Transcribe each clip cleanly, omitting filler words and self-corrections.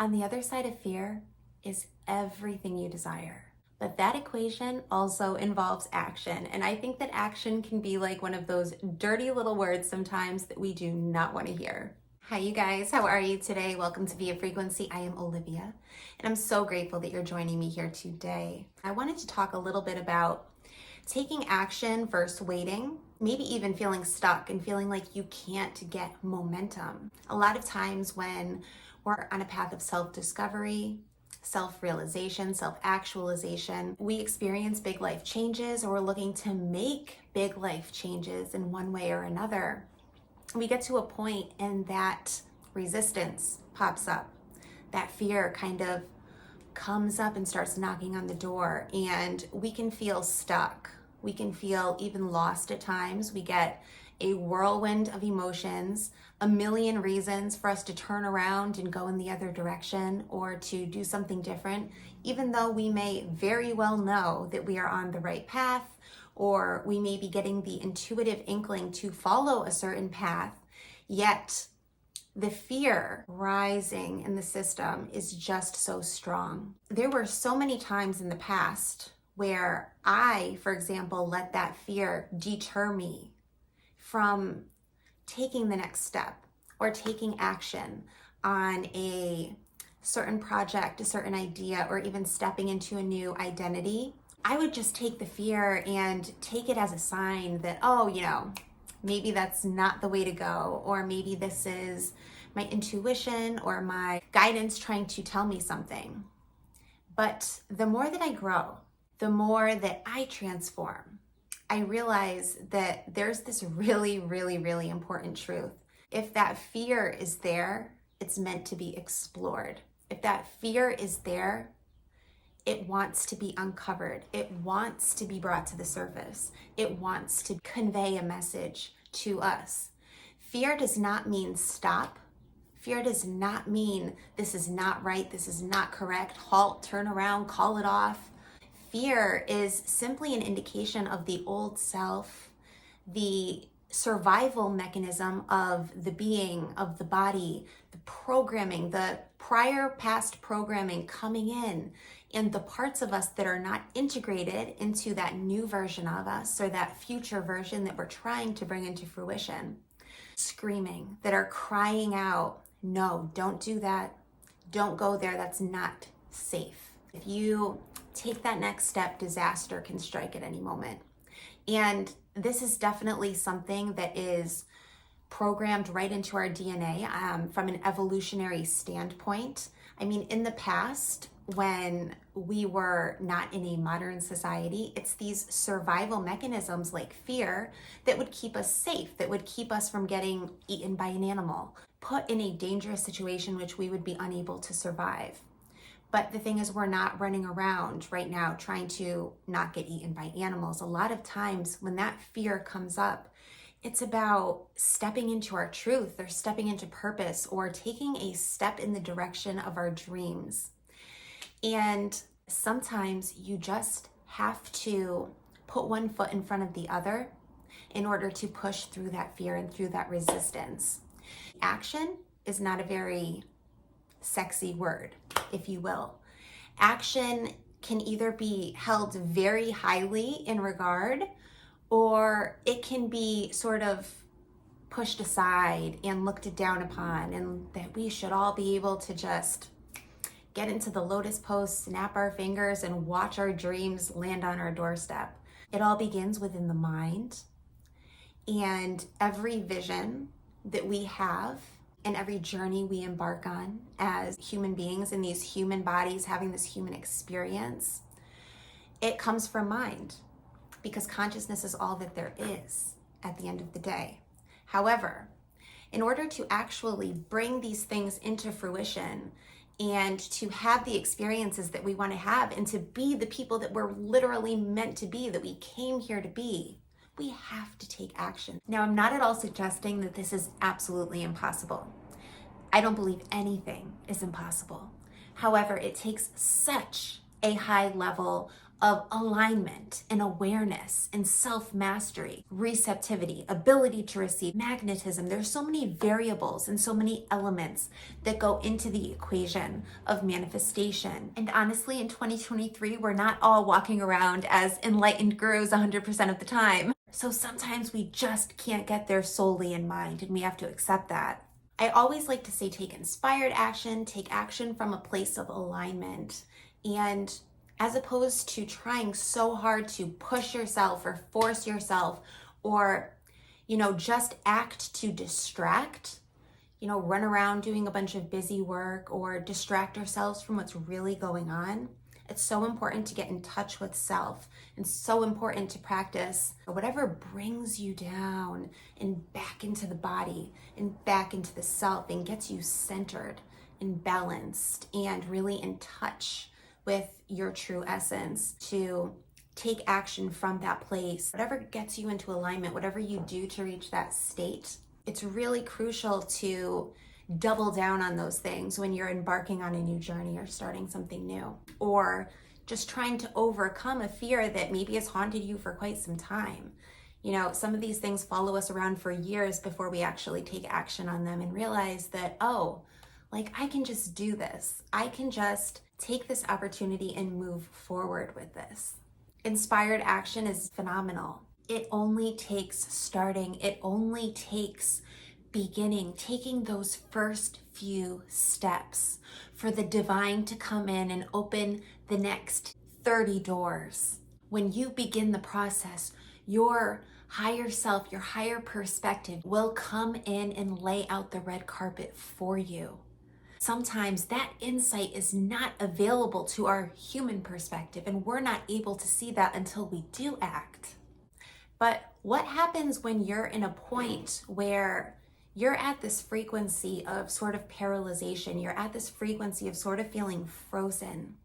On the other side of fear is everything you desire. But that equation also involves action. And I think that action can be like one of those dirty little words sometimes that we do not want to hear. Hi, you guys. How are you today? Welcome to Via Frequency. I am Olivia, and I'm so grateful that you're joining me here today. I wanted to talk a little bit about taking action versus waiting, maybe even feeling stuck and feeling like you can't get momentum. A lot of times when we're on a path of self-discovery, self-realization, self-actualization, we experience big life changes, or we're looking to make big life changes in one way or another. We get to a point and that resistance pops up. That fear kind of comes up and starts knocking on the door, and we can feel stuck. We can feel even lost at times. We get a whirlwind of emotions, a million reasons for us to turn around and go in the other direction or to do something different, even though we may very well know that we are on the right path, or we may be getting the intuitive inkling to follow a certain path, yet the fear rising in the system is just so strong. There were so many times in the past where I, for example, let that fear deter me from taking the next step or taking action on a certain project, a certain idea, or even stepping into a new identity. I would just take the fear and take it as a sign that, maybe that's not the way to go, or maybe this is my intuition or my guidance trying to tell me something. But the more that I grow, the more that I transform, I realize that there's this really, really, really important truth. If that fear is there, it's meant to be explored. If that fear is there, it wants to be uncovered. It wants to be brought to the surface. It wants to convey a message to us. Fear does not mean stop. Fear does not mean this is not right, this is not correct, halt, turn around, call it off. Fear is simply an indication of the old self, the survival mechanism of the being, of the body, the programming, the prior past programming coming in, and the parts of us that are not integrated into that new version of us, or that future version that we're trying to bring into fruition, screaming, that are crying out, no, don't do that. Don't go there. That's not safe. If you take that next step, disaster can strike at any moment. And this is definitely something that is programmed right into our DNA from an evolutionary standpoint. I mean, in the past, when we were not in a modern society, it's these survival mechanisms like fear that would keep us safe, that would keep us from getting eaten by an animal, put in a dangerous situation which we would be unable to survive. But the thing is, we're not running around right now trying to not get eaten by animals. A lot of times when that fear comes up, it's about stepping into our truth, or stepping into purpose, or taking a step in the direction of our dreams. And sometimes you just have to put one foot in front of the other in order to push through that fear and through that resistance. Action is not a very sexy word, if you will. Action can either be held very highly in regard, or it can be sort of pushed aside and looked down upon, and that we should all be able to just get into the lotus pose, snap our fingers, and watch our dreams land on our doorstep. It all begins within the mind, and every vision that we have and every journey we embark on as human beings in these human bodies having this human experience, it comes from mind, because consciousness is all that there is at the end of the day. However, in order to actually bring these things into fruition and to have the experiences that we want to have, and to be the people that we're literally meant to be, that we came here to be, we have to take action. Now, I'm not at all suggesting that this is absolutely impossible. I don't believe anything is impossible. However, it takes such a high level of alignment and awareness and self-mastery, receptivity, ability to receive, magnetism. There's so many variables and so many elements that go into the equation of manifestation. And honestly, in 2023, we're not all walking around as enlightened gurus 100% of the time. So sometimes we just can't get there solely in mind, and we have to accept that. I always like to say take inspired action, take action from a place of alignment. And as opposed to trying so hard to push yourself or force yourself or, just act to distract, run around doing a bunch of busy work or distract ourselves from what's really going on. It's so important to get in touch with self and so important to practice whatever brings you down and back into the body and back into the self and gets you centered and balanced and really in touch with your true essence, to take action from that place. Whatever gets you into alignment, whatever you do to reach that state, it's really crucial to double down on those things when you're embarking on a new journey or starting something new, or just trying to overcome a fear that maybe has haunted you for quite some time. Some of these things follow us around for years before we actually take action on them and realize that, I can just do this. I can just take this opportunity and move forward with this. Inspired action is phenomenal. It only takes starting. It only takes beginning, taking those first few steps for the divine to come in and open the next 30 doors. When you begin the process, your higher self, your higher perspective will come in and lay out the red carpet for you. Sometimes that insight is not available to our human perspective, and we're not able to see that until we do act. But what happens when you're in a point where you're at this frequency of sort of paralyzation, you're at this frequency of sort of feeling frozen,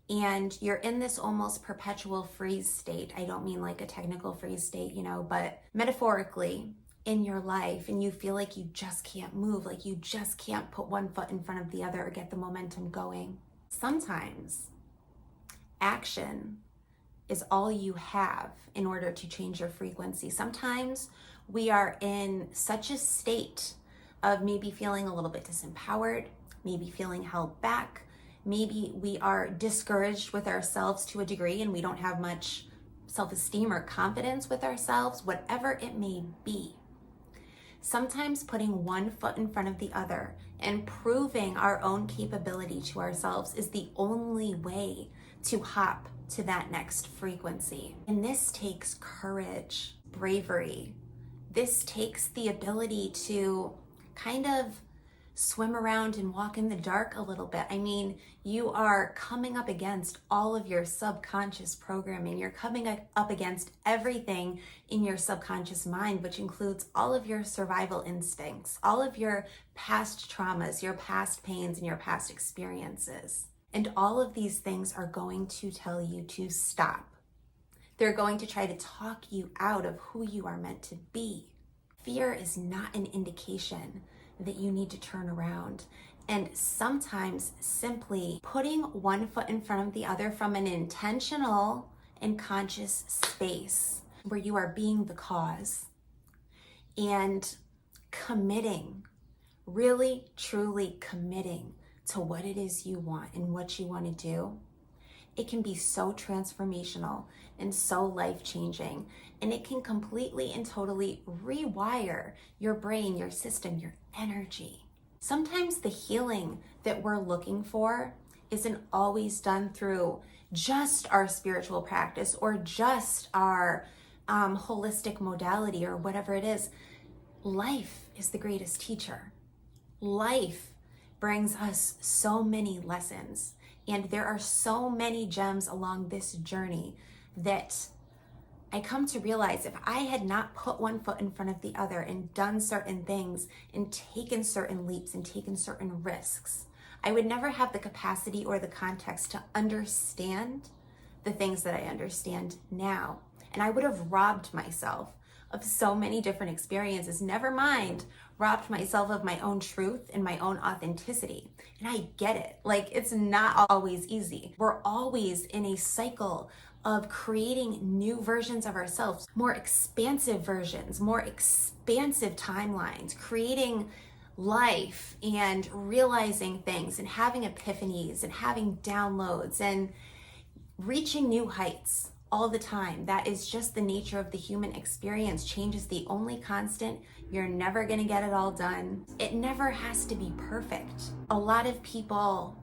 and you're in this almost perpetual freeze state? I don't mean like a technical freeze state, but metaphorically in your life, and you feel like you just can't move, like you just can't put one foot in front of the other or get the momentum going. Sometimes action is all you have in order to change your frequency. Sometimes we are in such a state of maybe feeling a little bit disempowered, maybe feeling held back, maybe we are discouraged with ourselves to a degree and we don't have much self-esteem or confidence with ourselves, whatever it may be. Sometimes putting one foot in front of the other and proving our own capability to ourselves is the only way to hop to that next frequency. And this takes courage, bravery. This takes the ability to kind of swim around and walk in the dark a little bit. I mean, you are coming up against all of your subconscious programming. You're coming up against everything in your subconscious mind, which includes all of your survival instincts, all of your past traumas, your past pains, and your past experiences. And all of these things are going to tell you to stop. They're going to try to talk you out of who you are meant to be. Fear is not an indication that you need to turn around. And sometimes simply putting one foot in front of the other from an intentional and conscious space where you are being the cause and committing, really, truly committing to what it is you want and what you want to do, it can be so transformational and so life-changing. And it can completely and totally rewire your brain, your system, your energy. Sometimes the healing that we're looking for isn't always done through just our spiritual practice or just our holistic modality or whatever it is. Life is the greatest teacher. Life brings us so many lessons. And there are so many gems along this journey that I come to realize if I had not put one foot in front of the other and done certain things and taken certain leaps and taken certain risks, I would never have the capacity or the context to understand the things that I understand now. And I would have robbed myself of so many different experiences, never mind robbed myself of my own truth and my own authenticity. And I get it. Like, it's not always easy. We're always in a cycle of creating new versions of ourselves, more expansive versions, more expansive timelines, creating life and realizing things and having epiphanies and having downloads and reaching new heights all the time. That is just the nature of the human experience. Change is the only constant. You're never going to get it all done. It never has to be perfect. A lot of people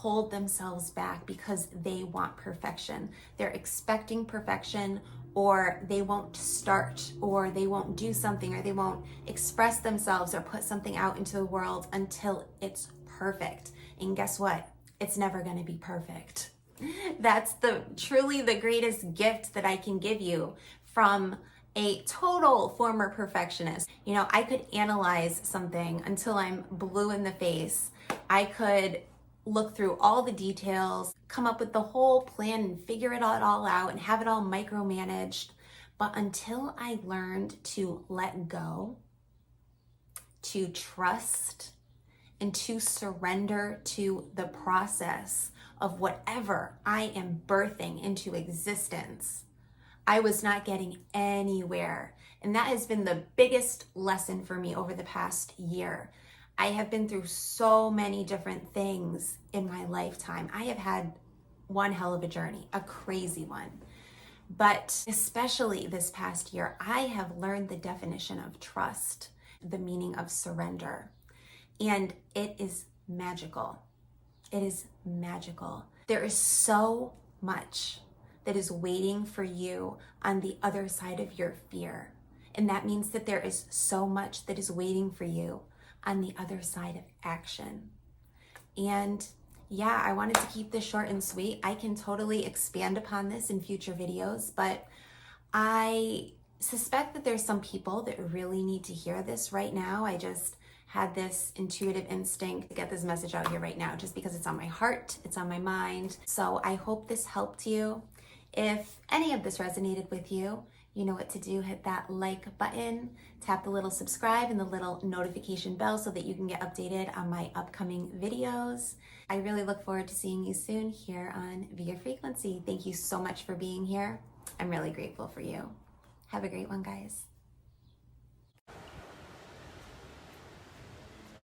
hold themselves back because they want perfection. They're expecting perfection, or they won't start, or they won't do something, or they won't express themselves or put something out into the world until it's perfect. And guess what? It's never going to be perfect. That's truly the greatest gift that I can give you from a total former perfectionist. You know, I could analyze something until I'm blue in the face. I could look through all the details, come up with the whole plan and figure it all out and have it all micromanaged. But until I learned to let go, to trust, and to surrender to the process of whatever I am birthing into existence, I was not getting anywhere. And that has been the biggest lesson for me over the past year. I have been through so many different things in my lifetime. I have had one hell of a journey, a crazy one. But especially this past year, I have learned the definition of trust, the meaning of surrender. And it is magical. It is magical. There is so much that is waiting for you on the other side of your fear. And that means that there is so much that is waiting for you on the other side of action. And yeah, I wanted to keep this short and sweet. I can totally expand upon this in future videos, but I suspect that there's some people that really need to hear this right now. I just had this intuitive instinct to get this message out here right now, just because it's on my heart, it's on my mind. So I hope this helped you. If any of this resonated with you, you know what to do. Hit that like button, tap the little subscribe and the little notification bell so that you can get updated on my upcoming videos. I really look forward to seeing you soon here on Via Frequency. Thank you so much for being here. I'm really grateful for you. Have a great one, guys.